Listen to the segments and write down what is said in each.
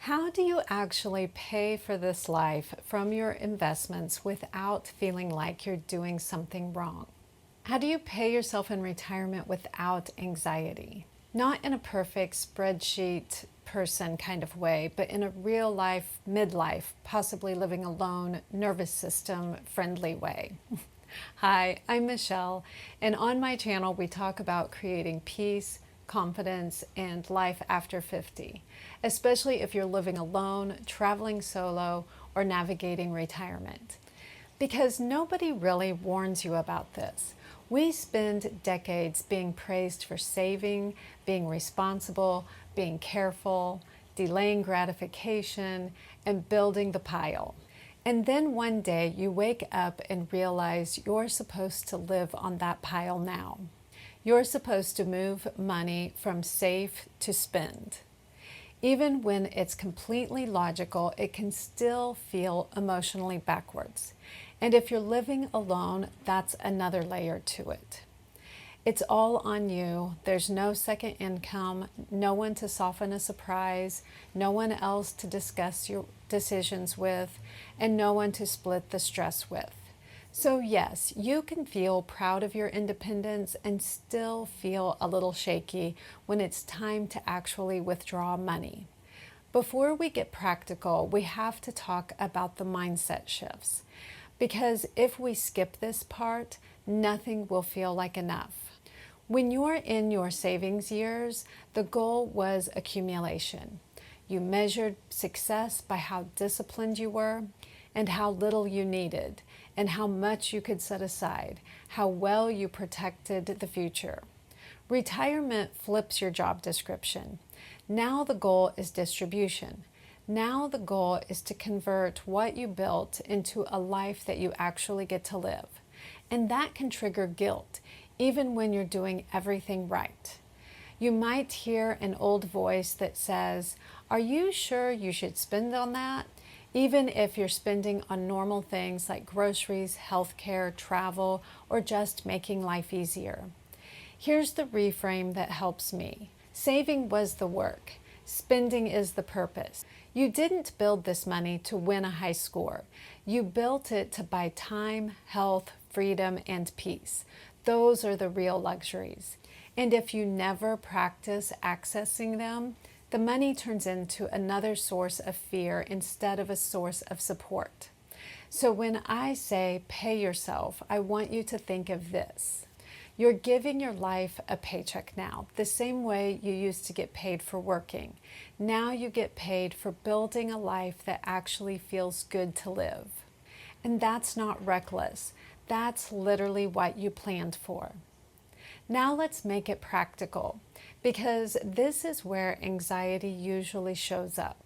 How do you actually pay for this life from your investments without feeling like you're doing something wrong? How do you pay yourself in retirement without anxiety? Not in a perfect spreadsheet person kind of way, but in a real life, midlife, possibly living alone, nervous system friendly way. Hi, I'm Michelle, and on my channel we talk about creating peace, confidence, and life after 50, especially if you're living alone, traveling solo, or navigating retirement. Because nobody really warns you about this. We spend decades being praised for saving, being responsible, being careful, delaying gratification, and building the pile. And then one day you wake up and realize you're supposed to live on that pile now. You're supposed to move money from save to spend. Even when it's completely logical, it can still feel emotionally backwards. And if you're living alone, that's another layer to it. It's all on you. There's no second income, no one to soften a surprise, no one else to discuss your decisions with, and no one to split the stress with. So yes, you can feel proud of your independence and still feel a little shaky when it's time to actually withdraw money. Before we get practical, we have to talk about the mindset shifts. Because if we skip this part, nothing will feel like enough. When you're in your savings years, the goal was accumulation. You measured success by how disciplined you were and how little you needed and how much you could set aside, how well you protected the future. Retirement flips your job description. Now the goal is distribution. Now the goal is to convert what you built into a life that you actually get to live. And that can trigger guilt, even when you're doing everything right. You might hear an old voice that says, "Are you sure you should spend on that?" Even if you're spending on normal things like groceries, healthcare, travel, or just making life easier. Here's the reframe that helps me. Saving was the work. Spending is the purpose. You didn't build this money to win a high score. You built it to buy time, health, freedom, and peace. Those are the real luxuries. And if you never practice accessing them, the money turns into another source of fear instead of a source of support. So when I say pay yourself, I want you to think of this. You're giving your life a paycheck now, the same way you used to get paid for working. Now you get paid for building a life that actually feels good to live. And that's not reckless. That's literally what you planned for. Now let's make it practical, because this is where anxiety usually shows up.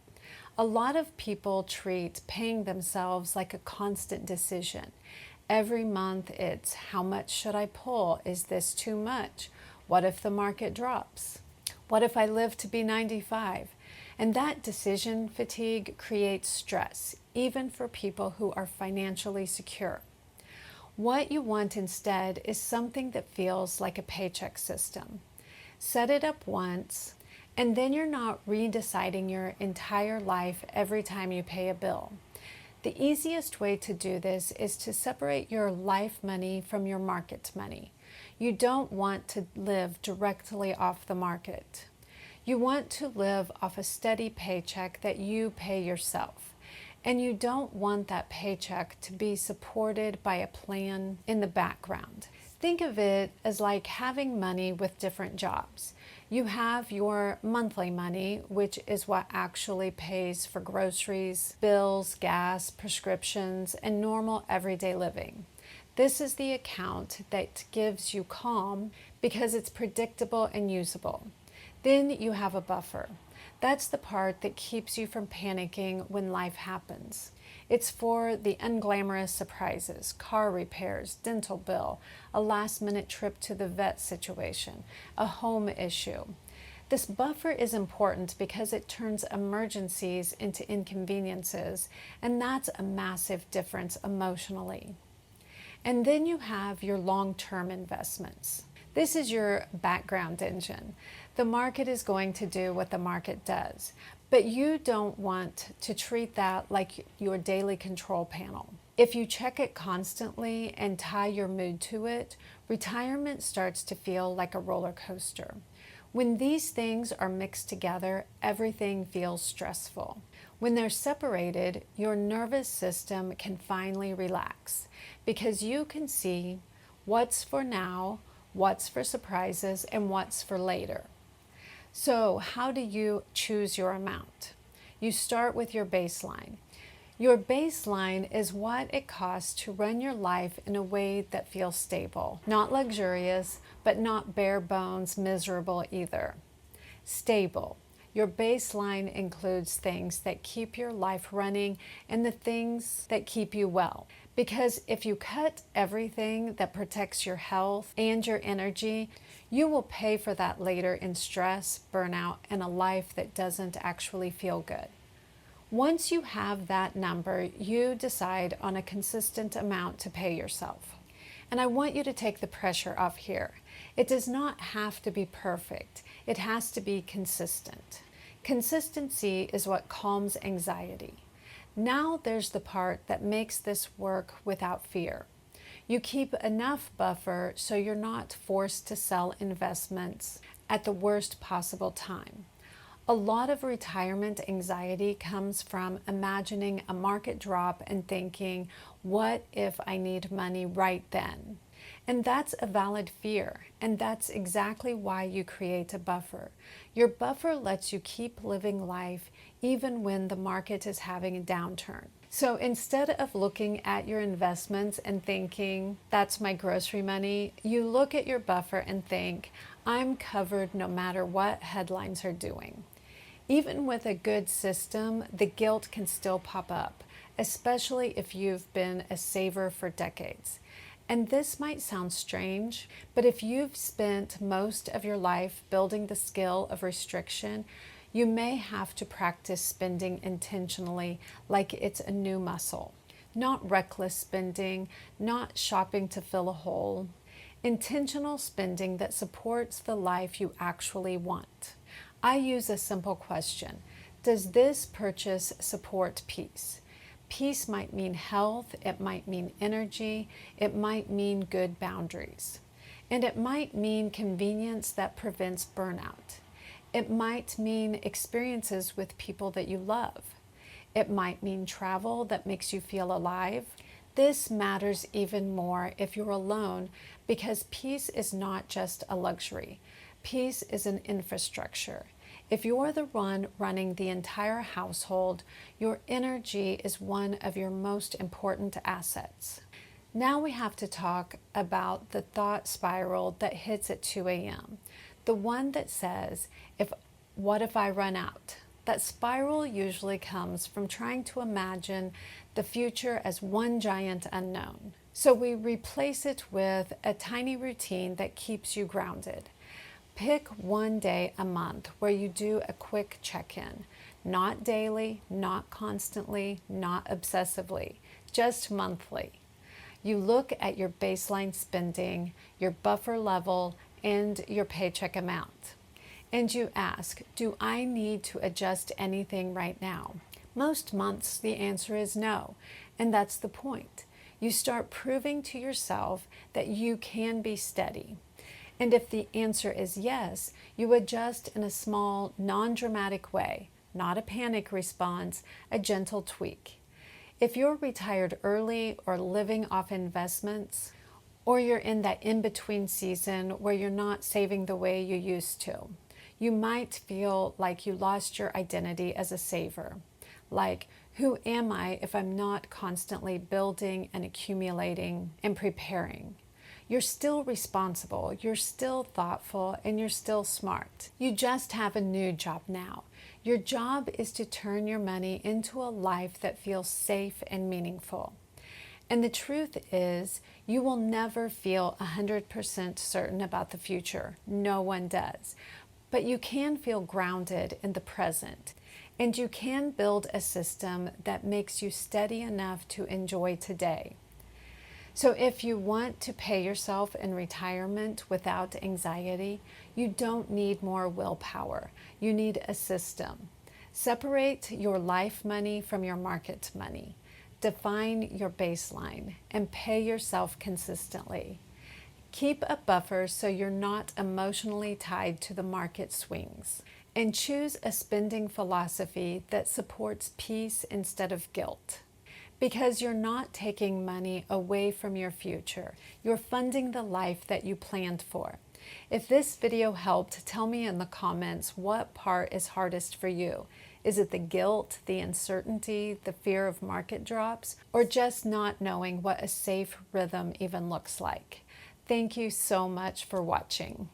A lot of people treat paying themselves like a constant decision. Every month it's, how much should I pull? Is this too much? What if the market drops? What if I live to be 95? And that decision fatigue creates stress, even for people who are financially secure. What you want instead is something that feels like a paycheck system. Set it up once, and then you're not redeciding your entire life every time you pay a bill. The easiest way to do this is to separate your life money from your market money. You don't want to live directly off the market. You want to live off a steady paycheck that you pay yourself. And you don't want that paycheck to be supported by a plan in the background. Think of it as like having money with different jobs. You have your monthly money, which is what actually pays for groceries, bills, gas, prescriptions, and normal everyday living. This is the account that gives you calm because it's predictable and usable. Then you have a buffer. That's the part that keeps you from panicking when life happens. It's for the unglamorous surprises, car repairs, dental bill, a last-minute trip to the vet situation, a home issue. This buffer is important because it turns emergencies into inconveniences, and that's a massive difference emotionally. And then you have your long-term investments. This is your background engine. The market is going to do what the market does, But you don't want to treat that like your daily control panel. If you check it constantly and tie your mood to it, retirement starts to feel like a roller coaster. When these things are mixed together, everything feels stressful. When they're separated, your nervous system can finally relax because you can see what's for now, what's for surprises, and what's for later. So, how do you choose your amount? You start with your baseline. Your baseline is what it costs to run your life in a way that feels stable, not luxurious, but not bare bones miserable either. Stable. Your baseline includes things that keep your life running and the things that keep you well. Because if you cut everything that protects your health and your energy, you will pay for that later in stress, burnout, and a life that doesn't actually feel good. Once you have that number, you decide on a consistent amount to pay yourself. And I want you to take the pressure off here. It does not have to be perfect. It has to be consistent. Consistency is what calms anxiety. Now there's the part that makes this work without fear. You keep enough buffer so you're not forced to sell investments at the worst possible time. A lot of retirement anxiety comes from imagining a market drop and thinking, what if I need money right then? And that's a valid fear, and that's exactly why you create a buffer. Your buffer lets you keep living life even when the market is having a downturn. So instead of looking at your investments and thinking, that's my grocery money, you look at your buffer and think, I'm covered no matter what headlines are doing. Even with a good system, the guilt can still pop up, especially if you've been a saver for decades. And this might sound strange, but if you've spent most of your life building the skill of restriction, you may have to practice spending intentionally like it's a new muscle. Not reckless spending, not shopping to fill a hole. Intentional spending that supports the life you actually want. I use a simple question. Does this purchase support peace? Peace might mean health, it might mean energy, it might mean good boundaries. And it might mean convenience that prevents burnout. It might mean experiences with people that you love. It might mean travel that makes you feel alive. This matters even more if you're alone because peace is not just a luxury. Peace is an infrastructure. If you're the one running the entire household, your energy is one of your most important assets. Now we have to talk about the thought spiral that hits at 2 a.m. The one that says, what if I run out? That spiral usually comes from trying to imagine the future as one giant unknown. So we replace it with a tiny routine that keeps you grounded. Pick one day a month where you do a quick check-in. Not daily, not constantly, not obsessively, just monthly. You look at your baseline spending, your buffer level, and your paycheck amount. And you ask, do I need to adjust anything right now? Most months the answer is no, and that's the point. You start proving to yourself that you can be steady. And if the answer is yes, you adjust in a small, non-dramatic way, not a panic response, a gentle tweak. If you're retired early or living off investments, or you're in that in-between season where you're not saving the way you used to, you might feel like you lost your identity as a saver. Like, who am I if I'm not constantly building and accumulating and preparing? You're still responsible, you're still thoughtful, and you're still smart. You just have a new job now. Your job is to turn your money into a life that feels safe and meaningful. And the truth is, you will never feel 100% certain about the future. No one does. But you can feel grounded in the present. And you can build a system that makes you steady enough to enjoy today. So if you want to pay yourself in retirement without anxiety, you don't need more willpower. You need a system. Separate your life money from your market money. Define your baseline and pay yourself consistently. Keep a buffer so you're not emotionally tied to the market swings. And choose a spending philosophy that supports peace instead of guilt. Because you're not taking money away from your future. You're funding the life that you planned for. If this video helped, tell me in the comments what part is hardest for you. Is it the guilt, the uncertainty, the fear of market drops, or just not knowing what a safe rhythm even looks like? Thank you so much for watching.